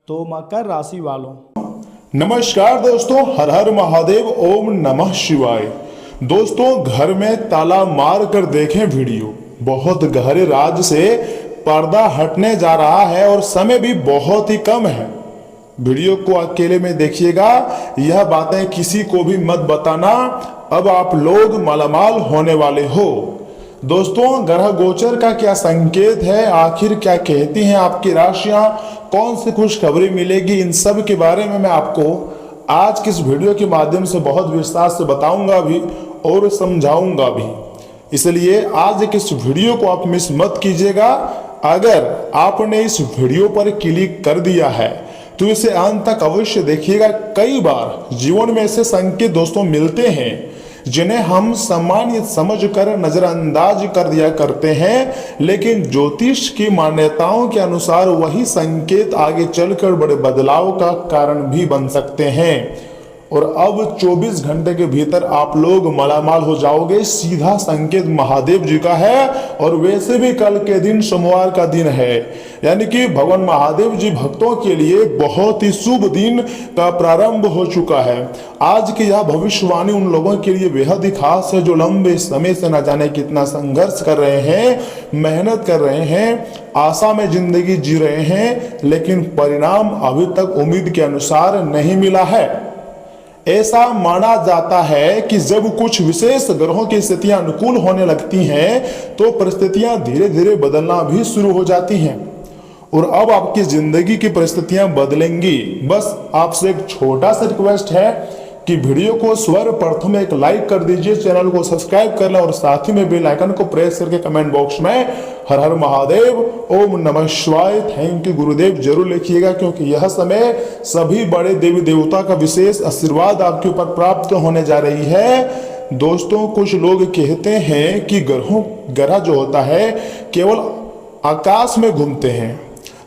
तो मकर राशि वालों, नमस्कार दोस्तों, हर हर महादेव, ओम नमः शिवाय। दोस्तों, घर में ताला मार कर देखें वीडियो। बहुत गहरे राज से पर्दा हटने जा रहा है और समय भी बहुत ही कम है। वीडियो को अकेले में देखिएगा, यह बातें किसी को भी मत बताना, अब आप लोग मालामाल होने वाले हो। दोस्तों, ग्रह गोचर का क्या संकेत है, आखिर क्या कहती हैं आपकी राशियां, कौन सी खुशखबरी मिलेगी, इन सब के बारे में मैं आपको आज की इस वीडियो के माध्यम से बहुत विस्तार से बताऊंगा भी और समझाऊंगा भी। इसलिए आज के इस वीडियो को आप मिस मत कीजिएगा। अगर आपने इस वीडियो पर क्लिक कर दिया है तो इसे अंत तक अवश्य देखिएगा। कई बार जीवन में ऐसे संकेत दोस्तों मिलते हैं जिन्हें हम सामान्य समझकर नजरअंदाज कर दिया करते हैं, लेकिन ज्योतिष की मान्यताओं के अनुसार वही संकेत आगे चलकर बड़े बदलाव का कारण भी बन सकते हैं। और अब 24 घंटे के भीतर आप लोग मालामाल हो जाओगे। सीधा संकेत महादेव जी का है और वैसे भी कल के दिन सोमवार का दिन है, यानी कि भगवान महादेव जी भक्तों के लिए बहुत ही शुभ दिन का प्रारंभ हो चुका है। आज की यह भविष्यवाणी उन लोगों के लिए बेहद ही खास है जो लंबे समय से न जाने कितना संघर्ष कर रहे हैं, मेहनत कर रहे हैं, आशा में जिंदगी जी रहे हैं, लेकिन परिणाम अभी तक उम्मीद के अनुसार नहीं मिला है। ऐसा माना जाता है कि जब कुछ विशेष ग्रहों की स्थितियां अनुकूल होने लगती हैं तो परिस्थितियां धीरे धीरे बदलना भी शुरू हो जाती हैं और अब आपकी जिंदगी की परिस्थितियां बदलेंगी। बस आपसे एक छोटा सा रिक्वेस्ट है कि वीडियो को सर्वप्रथम एक लाइक कर दीजिए, चैनल को सब्सक्राइब कर लें और साथ ही में बेल आइकन को प्रेस करके कमेंट बॉक्स में हर हर महादेव, ओम नमः शिवाय, थैंक यू गुरुदेव जरूर लिखिएगा, क्योंकि यह समय सभी बड़े देवी देवता का विशेष आशीर्वाद आपके ऊपर प्राप्त होने जा रही है। दोस्तों, कुछ लोग कहते हैं कि ग्रह जो होता है केवल आकाश में घूमते हैं,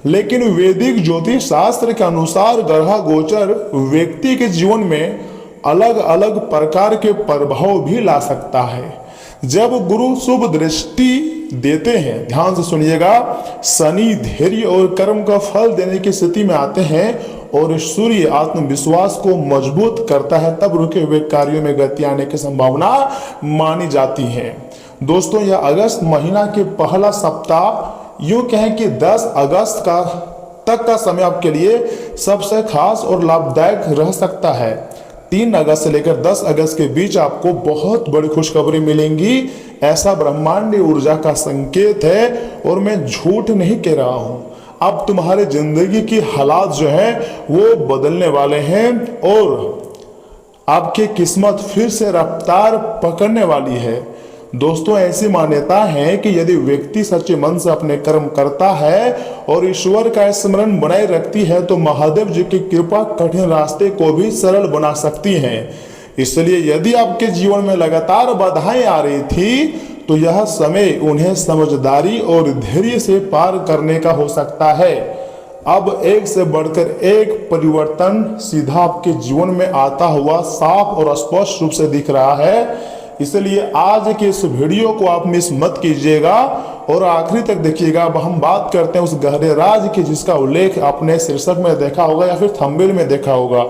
लेकिन वैदिक ज्योतिष शास्त्र के अनुसार ग्रह गोचर व्यक्ति के जीवन में अलग अलग प्रकार के प्रभाव भी ला सकता है। जब गुरु शुभ दृष्टि देते हैं, ध्यान से सुनिएगा, शनि धैर्य और कर्म का फल देने की स्थिति में आते हैं और सूर्य आत्मविश्वास को मजबूत करता है, तब रुके हुए कार्यों में गति आने की संभावना मानी जाती है। दोस्तों, यह अगस्त महीना के पहला सप्ताह, यूं कहें कि 10 अगस्त तक का समय आपके लिए सबसे खास और लाभदायक रह सकता है। 3 अगस्त से लेकर 10 अगस्त के बीच आपको बहुत बड़ी खुशखबरी मिलेंगी, ऐसा ब्रह्मांडीय ऊर्जा का संकेत है और मैं झूठ नहीं कह रहा हूं। अब तुम्हारे जिंदगी की हालात जो है वो बदलने वाले हैं और आपकी किस्मत फिर से रफ्तार पकड़ने वाली है। दोस्तों, ऐसी मान्यता है कि यदि व्यक्ति सच्चे मन से अपने कर्म करता है और ईश्वर का स्मरण बनाए रखती है तो महादेव जी की कृपा कठिन रास्ते को भी सरल बना सकती है। इसलिए यदि आपके जीवन में लगातार बाधाएं आ रही थी तो यह समय उन्हें समझदारी और धैर्य से पार करने का हो सकता है। अब एक से बढ़कर एक परिवर्तन सीधा आपके जीवन में आता हुआ साफ और स्पष्ट रूप से दिख रहा है। इसलिए आज के इस वीडियो को आप मिस मत कीजिएगा और आखिरी तक देखिएगा। अब हम बात करते हैं उस गहरे राज की जिसका उल्लेख आपने शीर्षक में देखा होगा या फिर थंबनेल में देखा होगा।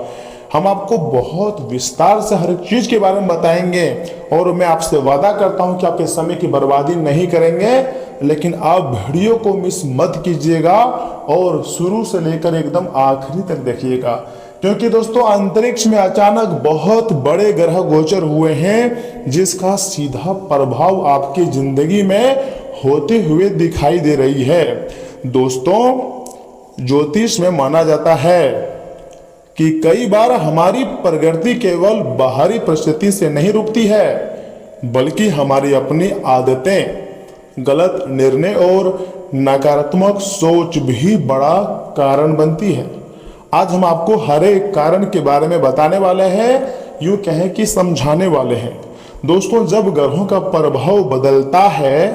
हम आपको बहुत विस्तार से हर एक चीज के बारे में बताएंगे और मैं आपसे वादा करता हूं कि आपके समय की बर्बादी नहीं करेंगे। लेकिन आप वीडियो को मिस मत कीजिएगा और शुरू से लेकर एकदम आखिरी तक देखिएगा, क्योंकि दोस्तों अंतरिक्ष में अचानक बहुत बड़े ग्रह गोचर हुए हैं जिसका सीधा प्रभाव आपकी जिंदगी में होते हुए दिखाई दे रही है। दोस्तों, ज्योतिष में माना जाता है कि कई बार हमारी प्रगति केवल बाहरी परिस्थिति से नहीं रुकती है, बल्कि हमारी अपनी आदतें, गलत निर्णय और नकारात्मक सोच भी बड़ा कारण बनती है। आज हम आपको हर एक कारण के बारे में बताने वाले हैं, यूं कहें कि समझाने वाले हैं। दोस्तों, जब ग्रहों का प्रभाव बदलता है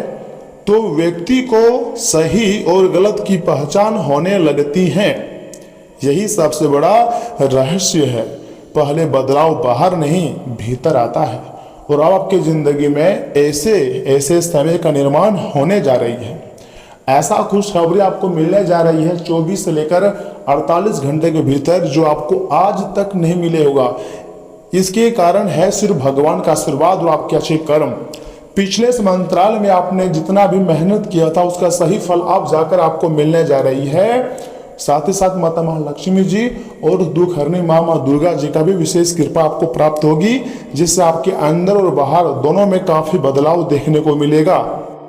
तो व्यक्ति को सही और गलत की पहचान होने लगती है। यही सबसे बड़ा रहस्य है। पहले बदलाव बाहर नहीं भीतर आता है और अब आपकी जिंदगी में ऐसे समय का निर्माण होने जा रही है। ऐसा खुशखबरी आपको मिलने जा रही है 24 से लेकर 48 घंटे के भीतर, जो आपको आज तक नहीं मिले होगा। इसके कारण है सिर्फ भगवान का आशीर्वाद और आपके अच्छे कर्म। पिछले समंतराल में आपने जितना भी मेहनत किया था उसका सही फल अब जाकर आपको मिलने जा रही है। साथ ही साथ माता महालक्ष्मी जी और दुख हरनी माँ दुर्गा जी का भी विशेष कृपा आपको प्राप्त होगी, जिससे आपके अंदर और बाहर दोनों में काफी बदलाव देखने को मिलेगा।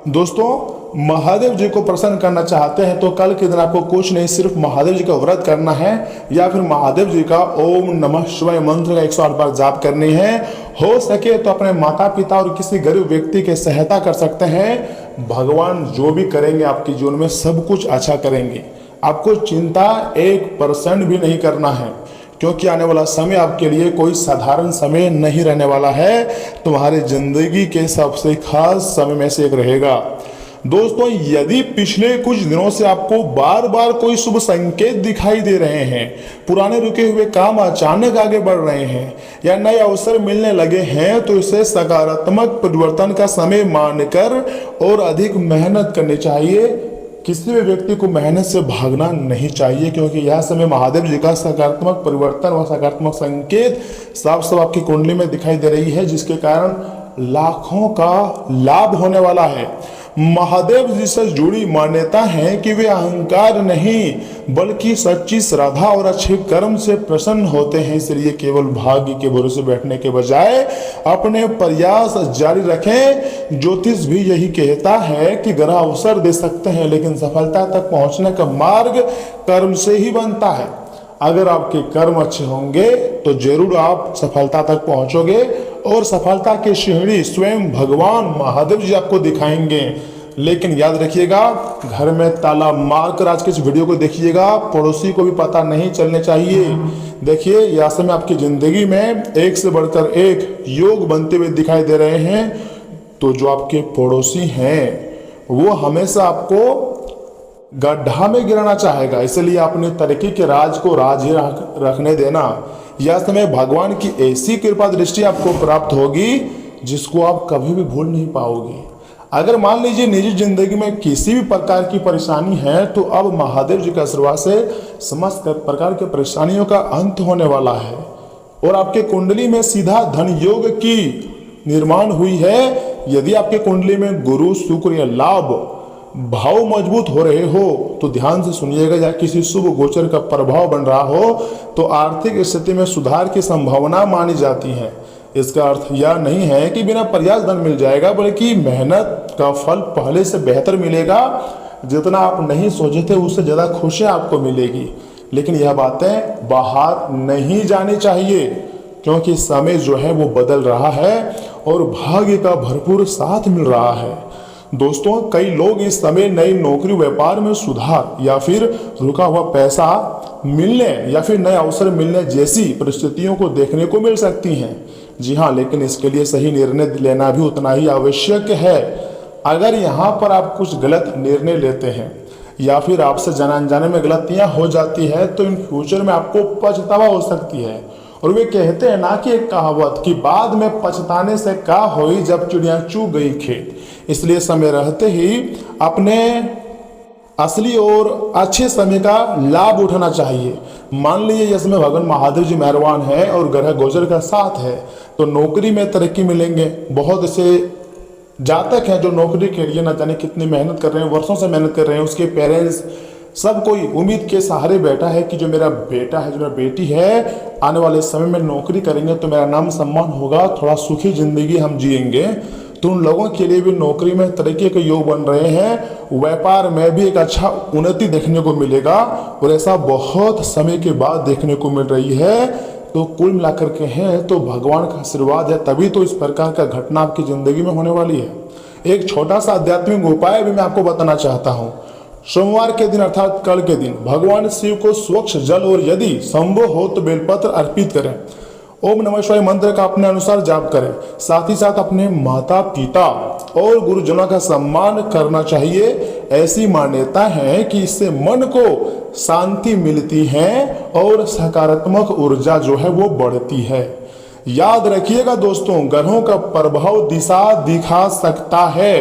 दोस्तों, महादेव जी को प्रसन्न करना चाहते हैं तो कल के दिन आपको कुछ नहीं, सिर्फ महादेव जी का व्रत करना है या फिर महादेव जी का ओम नमः शिवाय मंत्र का 108 बार जाप करनी है। हो सके तो अपने माता पिता और किसी गरीब व्यक्ति की सहायता कर सकते हैं। भगवान जो भी करेंगे आपके जीवन में सब कुछ अच्छा करेंगे। आपको चिंता 1% भी नहीं करना है, क्योंकि आने वाला समय आपके लिए कोई साधारण समय नहीं रहने वाला है, तुम्हारी जिंदगी के सबसे खास समय में से एक रहेगा। दोस्तों, यदि पिछले कुछ दिनों से आपको बार बार कोई शुभ संकेत दिखाई दे रहे हैं, पुराने रुके हुए काम अचानक आगे बढ़ रहे हैं या नए अवसर मिलने लगे हैं, तो इसे सकारात्मक परिवर्तन का समय मानकर और अधिक मेहनत करनी चाहिए। किसी भी व्यक्ति को मेहनत से भागना नहीं चाहिए, क्योंकि यह समय महादेव जी का सकारात्मक परिवर्तन व सकारात्मक संकेत साफ साफ आपकी कुंडली में दिखाई दे रही है, जिसके कारण लाखों का लाभ होने वाला है। महादेव जी से जुड़ी मान्यता है कि वे अहंकार नहीं बल्कि सच्ची श्रद्धा और अच्छे कर्म से प्रसन्न होते हैं, इसलिए केवल भाग्य के भरोसे बैठने के बजाय अपने प्रयास जारी रखें। ज्योतिष भी यही कहता है कि ग्रह अवसर दे सकते हैं, लेकिन सफलता तक पहुंचने का मार्ग कर्म से ही बनता है। अगर आपके कर्म अच्छे होंगे तो जरूर आप सफलता तक पहुंचोगे और सफलता की सीढ़ी स्वयं भगवान महादेव जी आपको दिखाएंगे। लेकिन याद रखिएगा, घर में ताला मारकर आज के इस वीडियो को देखिएगा, पड़ोसी को भी पता नहीं चलने चाहिए। देखिए, यह समय आपकी जिंदगी में एक से बढ़कर एक योग बनते हुए दिखाई दे रहे हैं। तो जो आपके पड़ोसी हैं वो हमेशा आपको गड्ढा में गिराना चाहेगा, इसलिए अपनी तरक्की के राज को राज ही रखने देना। यह समय भगवान की ऐसी कृपा दृष्टि आपको प्राप्त होगी जिसको आप कभी भी भूल नहीं पाओगे। अगर मान लीजिए निजी जिंदगी में किसी भी प्रकार की परेशानी है, तो अब महादेव जी के आशीर्वाद से समस्त प्रकार की परेशानियों का अंत होने वाला है और आपके कुंडली में सीधा धन योग की निर्माण हुई है। यदि आपके कुंडली में गुरु शुक्र या लाभ भाव मजबूत हो रहे हो तो ध्यान से सुनिएगा, या किसी शुभ गोचर का प्रभाव बन रहा हो तो आर्थिक स्थिति में सुधार की संभावना मानी जाती है। इसका अर्थ यह नहीं है कि बिना प्रयास धन मिल जाएगा, बल्कि मेहनत का फल पहले से बेहतर मिलेगा। जितना आप नहीं सोचे थे उससे ज़्यादा खुशियाँ आपको मिलेगी। लेकिन यह बातें बाहर नहीं जानी चाहिए, क्योंकि समय जो है वो बदल रहा है और भाग्य का भरपूर साथ मिल रहा है। दोस्तों, कई लोग इस समय नई नौकरी व्यापार में सुधार या फिर रुका हुआ पैसा मिलने या फिर नए अवसर मिलने जैसी परिस्थितियों को देखने को मिल सकती हैं। जी हाँ, लेकिन इसके लिए सही निर्णय लेना भी उतना ही आवश्यक है। अगर यहाँ पर आप कुछ गलत निर्णय लेते हैं या फिर आपसे जाने अनजाने में गलतियाँ हो जाती है, तो इन फ्यूचर में आपको पछतावा हो सकती है। और वे कहते हैं ना कि एक कहावत कि बाद में पछताने से का होई जब चिड़िया चूग गई खेत। इसलिए समय रहते ही अपने असली और अच्छे समय का लाभ उठाना चाहिए। मान लीजिए जैसे में भगवान महादेव जी मेहरबान है और ग्रह गोचर का साथ है, तो नौकरी में तरक्की मिलेंगे। बहुत से जातक हैं जो नौकरी के लिए न जाने कितनी मेहनत कर रहे हैं, वर्षों से मेहनत कर रहे हैं। उसके पेरेंट्स सब कोई उम्मीद के सहारे बैठा है कि जो मेरा बेटा है, जो मेरा बेटी है, आने वाले समय में नौकरी करेंगे तो मेरा नाम सम्मान होगा, थोड़ा सुखी जिंदगी हम जिएंगे। तो उन लोगों के लिए भी नौकरी में तरक्की के योग बन रहे हैं। व्यापार में भी एक अच्छा उन्नति देखने को मिलेगा और ऐसा बहुत समय के बाद देखने को मिल रही है। तो कुल मिलाकर के हैं तो भगवान का आशीर्वाद है, तभी तो इस प्रकार का घटना आपकी जिंदगी में होने वाली है। एक छोटा सा आध्यात्मिक उपाय भी मैं आपको बताना चाहता हूँ। सोमवार के दिन अर्थात कल के दिन भगवान शिव को स्वच्छ जल और यदि संभव हो तो बेलपत्र अर्पित करें। ओम नमः शिवाय मंत्र का अपने अनुसार जाप करें। साथ ही साथ अपने माता पिता और गुरुजनों का सम्मान करना चाहिए। ऐसी मान्यता है कि इससे मन को शांति मिलती है और सकारात्मक ऊर्जा जो है वो बढ़ती है। याद रखिएगा दोस्तों, ग्रहों का प्रभाव दिशा दिखा सकता है,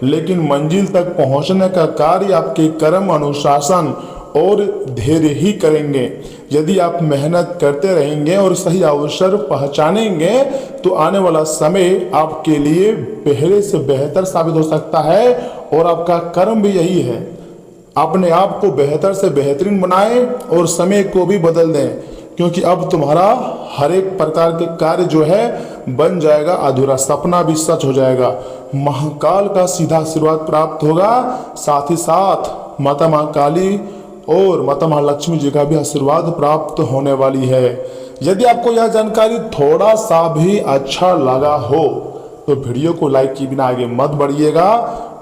लेकिन मंजिल तक पहुंचने का कार्य आपके कर्म, अनुशासन और धैर्य ही करेंगे। यदि आप मेहनत करते रहेंगे और सही अवसर पहचानेंगे तो आने वाला समय आपके लिए पहले से बेहतर साबित हो सकता है। और आपका कर्म भी यही है, अपने आप को बेहतर से बेहतरीन बनाएं और समय को भी बदल दें, क्योंकि अब तुम्हारा हर एक प्रकार के कार्य जो है बन जाएगा अधूरा, सपना भी सच हो जाएगा। महाकाल का सीधा आशीर्वाद प्राप्त होगा, साथ ही साथ माता महाकाली और माता महालक्ष्मी जी का भी आशीर्वाद प्राप्त होने वाली है। यदि आपको यह जानकारी थोड़ा सा भी अच्छा लगा हो तो वीडियो को लाइक किए बिना आगे मत बढ़िएगा।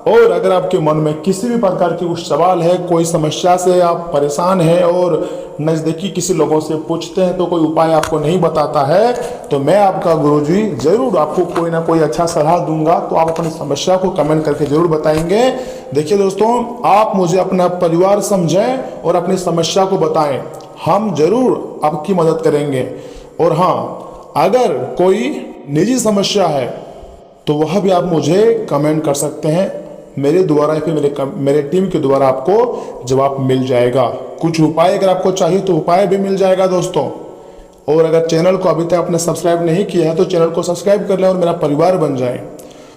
और अगर आपके मन में किसी भी प्रकार की कुछ सवाल है, कोई समस्या से आप परेशान हैं और नज़दीकी किसी लोगों से पूछते हैं तो कोई उपाय आपको नहीं बताता है, तो मैं आपका गुरुजी जरूर आपको कोई ना कोई अच्छा सलाह दूंगा। तो आप अपनी समस्या को कमेंट करके जरूर बताएंगे। देखिए दोस्तों, आप मुझे अपना परिवार समझें और अपनी समस्या को बताएं, हम जरूर आपकी मदद करेंगे। और हाँ, अगर कोई निजी समस्या है तो वह भी आप मुझे कमेंट कर सकते हैं, मेरे द्वारा या फिर मेरे टीम के द्वारा आपको जवाब मिल जाएगा। कुछ उपाय अगर आपको चाहिए तो उपाय भी मिल जाएगा दोस्तों। और अगर चैनल को अभी तक आपने सब्सक्राइब नहीं किया है तो चैनल को सब्सक्राइब कर लें और मेरा परिवार बन जाए।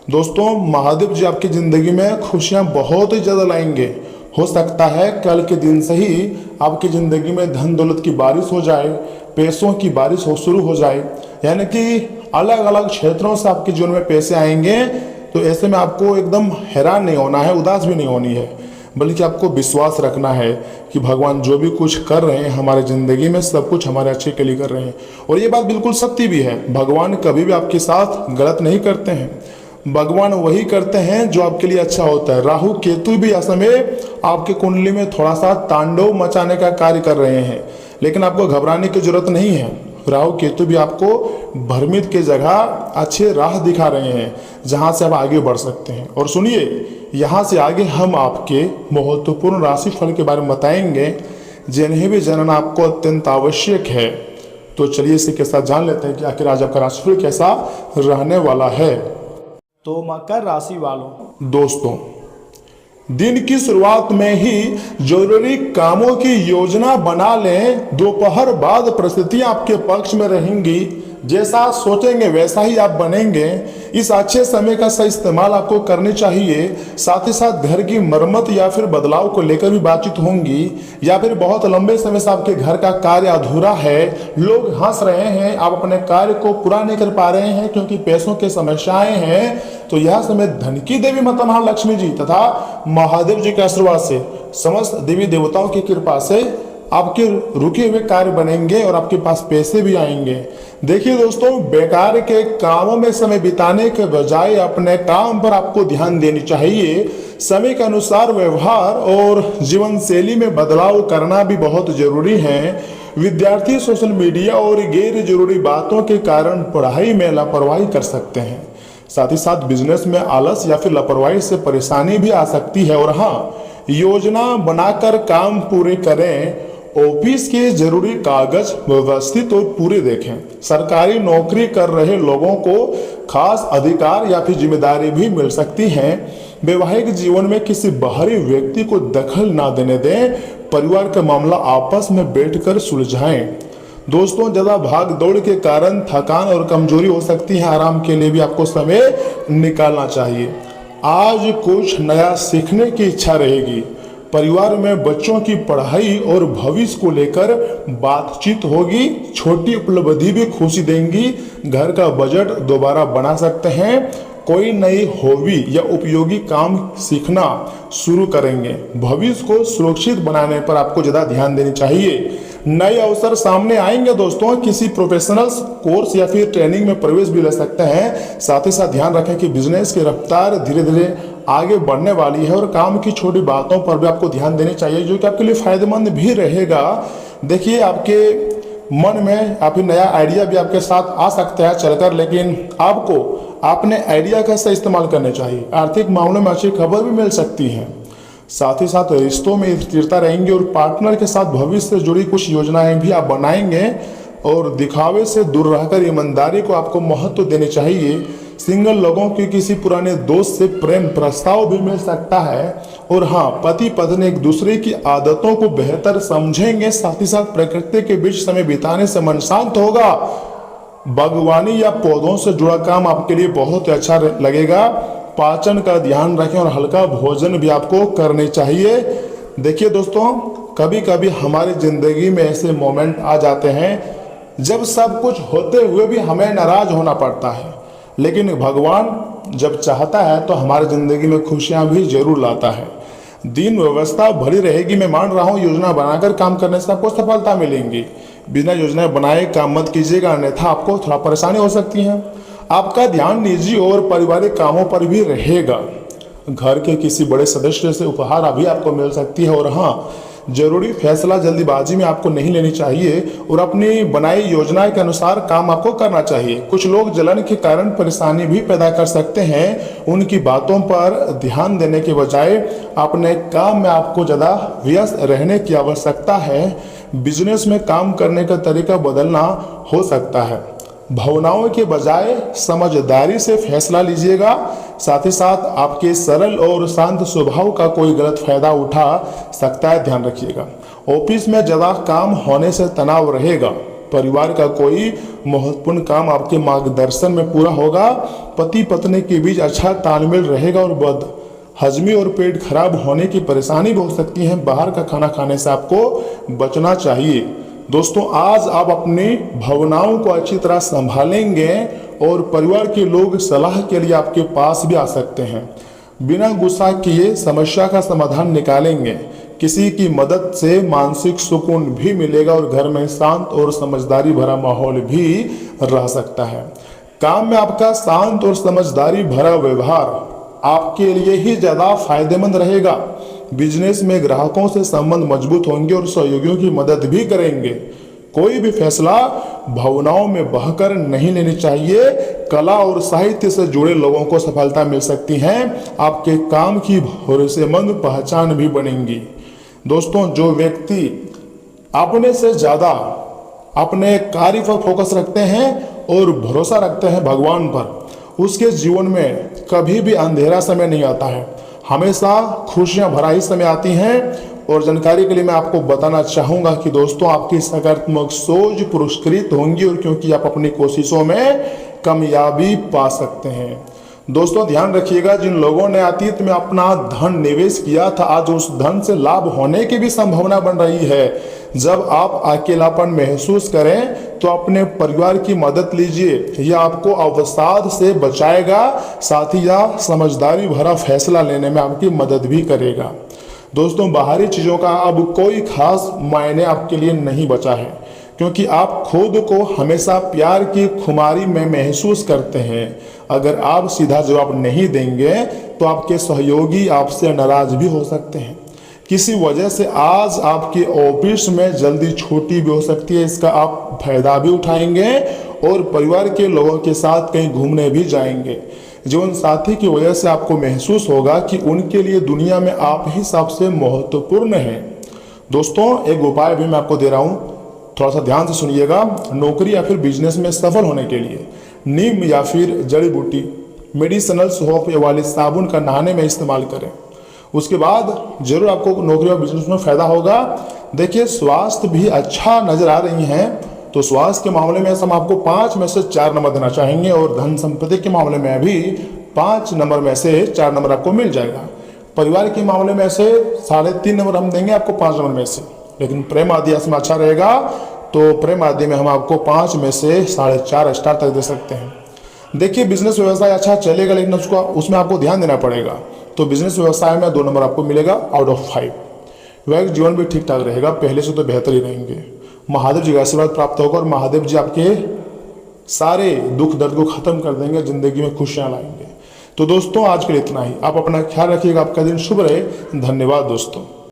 दोस्तों, महादेव जी आपकी ज़िंदगी में खुशियाँ बहुत ही ज़्यादा लाएंगे। हो सकता है कल के दिन से ही आपकी ज़िंदगी में धन दौलत की बारिश हो जाए, पैसों की बारिश शुरू हो जाए, यानी कि अलग अलग क्षेत्रों से आपके जीवन में पैसे आएंगे। तो ऐसे में आपको एकदम हैरान नहीं होना है, उदास भी नहीं होनी है, बल्कि आपको विश्वास रखना है कि भगवान जो भी कुछ कर रहे हैं हमारे ज़िंदगी में सब कुछ हमारे अच्छे के लिए कर रहे हैं। और ये बात बिल्कुल सत्य भी है, भगवान कभी भी आपके साथ गलत नहीं करते हैं। भगवान वही करते हैं जो आपके लिए अच्छा होता है। राहु केतु भी असमय आपके कुंडली में थोड़ा सा तांडव मचाने का कार्य कर रहे हैं, लेकिन आपको घबराने की जरूरत नहीं है। राहु केतु भी आपको भ्रमित के जगह अच्छे राह दिखा रहे हैं जहां से आप आगे बढ़ सकते हैं। और सुनिए, यहां से आगे हम आपके महत्वपूर्ण राशि फल के बारे में बताएंगे, जिन्हें भी जानना आपको अत्यंत आवश्यक है। तो चलिए इसी के साथ जान लेते हैं कि आखिर आज आपका राशिफल कैसा रहने वाला है। तो मकर राशि वालों, दोस्तों, दिन की शुरुआत में ही जरूरी कामों की योजना बना लें। दोपहर बाद परिस्थितियां आपके पक्ष में रहेंगी, जैसा सोचेंगे वैसा ही आप बनेंगे। इस अच्छे समय का सही इस्तेमाल आपको करनी चाहिए। साथ ही साथ घर की मरम्मत या फिर बदलाव को लेकर भी बातचीत होंगी, या फिर बहुत लंबे समय से आपके घर का कार्य अधूरा है, लोग हंस रहे हैं, आप अपने कार्य को पूरा नहीं कर पा रहे हैं क्योंकि पैसों की समस्याएं हैं, तो यह समय धन की देवी माता महालक्ष्मी जी तथा महादेव जी के आशीर्वाद से, समस्त देवी देवताओं की कृपा से आपके रुके हुए कार्य बनेंगे और आपके पास पैसे भी आएंगे। देखिए दोस्तों, बेकार के कामों में समय बिताने के बजाय अपने काम पर आपको ध्यान देनी चाहिए। समय के अनुसार व्यवहार और जीवन शैली में बदलाव करना भी बहुत जरूरी है। विद्यार्थी सोशल मीडिया और गैर जरूरी बातों के कारण पढ़ाई में लापरवाही कर सकते हैं। साथ ही साथ बिजनेस में आलस या फिर लापरवाही से परेशानी भी आ सकती है। और हाँ, योजना बनाकर काम पूरे करें। ऑफिस के जरूरी कागज व्यवस्थित और पूरे देखें। सरकारी नौकरी कर रहे लोगों को खास अधिकार या फिर जिम्मेदारी भी मिल सकती है। वैवाहिक जीवन में किसी बाहरी व्यक्ति को दखल ना देने दें। परिवार का मामला आपस में बैठकर सुलझाएं। दोस्तों, ज़्यादा भाग दौड़ के कारण थकान और कमजोरी हो सकती है, आराम के लिए भी आपको समय निकालना चाहिए। आज कुछ नया सीखने की इच्छा रहेगी। परिवार में बच्चों की पढ़ाई और भविष्य को लेकर बातचीत होगी। छोटी उपलब्धि भी खुशी देंगी। घर का बजट दोबारा बना सकते हैं। कोई नई हॉबी या उपयोगी काम सीखना शुरू करेंगे। भविष्य को सुरक्षित बनाने पर आपको ज़्यादा ध्यान देनी चाहिए। नए अवसर सामने आएंगे दोस्तों, किसी प्रोफेशनल कोर्स या फिर ट्रेनिंग में प्रवेश भी ले सकते हैं। साथ ही साथ ध्यान रखें कि बिजनेस की रफ्तार धीरे धीरे आगे बढ़ने वाली है और काम की छोटी बातों पर भी आपको ध्यान देनी चाहिए, जो कि आपके लिए फायदेमंद भी रहेगा। देखिए, आपके मन में काफी नया आइडिया भी आपके साथ आ सकता है चलकर, लेकिन आपको अपने आइडिया का सही इस्तेमाल करना चाहिए। आर्थिक मामलों में अच्छी खबर भी मिल सकती है। साथ ही साथ रिश्तों में स्थिरता रहेंगी और पार्टनर के साथ भविष्य से जुड़ी कुछ योजनाएं भी आप बनाएंगे। और दिखावे से दूर रहकर ईमानदारी को आपको महत्व देनी चाहिए। सिंगल लोगों की किसी पुराने दोस्त से प्रेम प्रस्ताव भी मिल सकता है। और हाँ, पति पत्नी एक दूसरे की आदतों को बेहतर समझेंगे। साथ ही साथ प्रकृति के बीच समय बिताने से मन शांत होगा। बागवानी या पौधों से जुड़ा काम आपके लिए बहुत अच्छा लगेगा। पाचन का ध्यान रखें और हल्का भोजन भी आपको करने चाहिए। देखिए दोस्तों, कभी कभी हमारी जिंदगी में ऐसे मोमेंट आ जाते हैं जब सब कुछ होते हुए भी हमें नाराज होना पड़ता है, लेकिन भगवान जब चाहता है तो हमारी जिंदगी में खुशियां भी जरूर लाता है। दिन व्यवस्था भरी रहेगी, मैं मान रहा हूँ। योजना बनाकर काम करने से आपको सफलता मिलेंगी। बिना योजना बनाए काम मत कीजिएगा, अन्यथा आपको थोड़ा परेशानी हो सकती है। आपका ध्यान निजी और पारिवारिक कामों पर भी रहेगा। घर के किसी बड़े सदस्य से उपहार अभी आपको मिल सकती है। और हाँ, जरूरी फैसला जल्दीबाजी में आपको नहीं लेनी चाहिए और अपनी बनाई योजना के अनुसार काम आपको करना चाहिए। कुछ लोग जलन के कारण परेशानी भी पैदा कर सकते हैं। उनकी बातों पर ध्यान देने के बजाय अपने काम में आपको ज़्यादा व्यस्त रहने की आवश्यकता है। बिजनेस में काम करने का तरीका बदलना हो सकता है। भावनाओं के बजाय समझदारी से फैसला लीजिएगा। साथ ही साथ आपके सरल और शांत स्वभाव का कोई गलत फायदा उठा सकता है, ध्यान रखिएगा। ऑफिस में ज़्यादा काम होने से तनाव रहेगा। परिवार का कोई महत्वपूर्ण काम आपके मार्गदर्शन में पूरा होगा। पति पत्नी के बीच अच्छा तालमेल रहेगा और बदहजमी और पेट खराब होने की परेशानी भी हो सकती है। बाहर का खाना खाने से आपको बचना चाहिए। दोस्तों, आज आप अपनी भावनाओं को अच्छी तरह संभालेंगे और परिवार के लोग सलाह के लिए आपके पास भी आ सकते हैं। बिना गुस्सा किए समस्या का समाधान निकालेंगे। किसी की मदद से मानसिक सुकून भी मिलेगा और घर में शांत और समझदारी भरा माहौल भी रह सकता है। काम में आपका शांत और समझदारी भरा व्यवहार आपके लिए ही ज़्यादा फायदेमंद रहेगा। बिजनेस में ग्राहकों से संबंध मजबूत होंगे और सहयोगियों की मदद भी करेंगे। कोई भी फैसला भावनाओं में बहकर नहीं लेनी चाहिए। कला और साहित्य से जुड़े लोगों को सफलता मिल सकती है। आपके काम की भरोसेमंद पहचान भी बनेंगी। दोस्तों, जो व्यक्ति अपने से ज़्यादा अपने कार्य पर फोकस रखते हैं और भरोसा रखते हैं भगवान पर, उसके जीवन में कभी भी अंधेरा समय नहीं आता है। हमेशा खुशियां भरा ही समय आती हैं। और जानकारी के लिए मैं आपको बताना चाहूँगा कि दोस्तों, आपकी सकारात्मक सोच पुरस्कृत होंगी और क्योंकि आप अपनी कोशिशों में कामयाबी पा सकते हैं। दोस्तों, ध्यान रखिएगा, जिन लोगों ने अतीत में अपना धन निवेश किया था, आज उस धन से लाभ होने की भी संभावना बन रही है। जब आप अकेलापन महसूस करें तो अपने परिवार की मदद लीजिए। यह आपको अवसाद से बचाएगा। साथ ही यह समझदारी भरा फैसला लेने में आपकी मदद भी करेगा। दोस्तों, बाहरी चीज़ों का अब कोई खास मायने आपके लिए नहीं बचा है, क्योंकि आप खुद को हमेशा प्यार की खुमारी में महसूस करते हैं। अगर आप सीधा जवाब नहीं देंगे तो आपके सहयोगी आपसे नाराज भी हो सकते हैं। किसी वजह से आज आपके ऑफिस में जल्दी छुट्टी भी हो सकती है। इसका आप फायदा भी उठाएंगे और परिवार के लोगों के साथ कहीं घूमने भी जाएंगे। जीवन साथी की वजह से आपको महसूस होगा कि उनके लिए दुनिया में आप ही सबसे महत्वपूर्ण हैं। दोस्तों, एक उपाय भी मैं आपको दे रहा हूँ, थोड़ा सा ध्यान से सुनिएगा। नौकरी या फिर बिजनेस में सफल होने के लिए नीम या फिर जड़ी बूटी मेडिसिनल सोप वाले साबुन का नहाने में इस्तेमाल करें। उसके बाद जरूर आपको नौकरी और बिजनेस में फायदा होगा। देखिए, स्वास्थ्य भी अच्छा नजर आ रही है, तो स्वास्थ्य के मामले में हम आपको 5 में से 4 नंबर देना चाहेंगे और धन संपत्ति के मामले में भी 5 नंबर में से 4 नंबर आपको मिल जाएगा। परिवार के मामले में से 3.5 नंबर हम देंगे आपको 5 नंबर में से। लेकिन प्रेम आदि इसमें अच्छा रहेगा, तो प्रेम आदि में हम आपको 5 में से 4.5 स्टार तक दे सकते हैं। देखिए, बिजनेस व्यवसाय अच्छा चलेगा, लेकिन उसमें आपको ध्यान देना पड़ेगा। तो बिजनेस व्यवसाय में 2 नंबर आपको मिलेगा आउट ऑफ 5। वैवाहिक जीवन भी ठीक ठाक रहेगा, पहले से तो बेहतर ही रहेंगे। महादेव जी का आशीर्वाद प्राप्त होगा और महादेव जी आपके सारे दुख दर्द को खत्म कर देंगे, जिंदगी में खुशियां लाएंगे। तो दोस्तों, आज के लिए इतना ही। आप अपना ख्याल रखिएगा, आपका दिन शुभ रहे। धन्यवाद दोस्तों।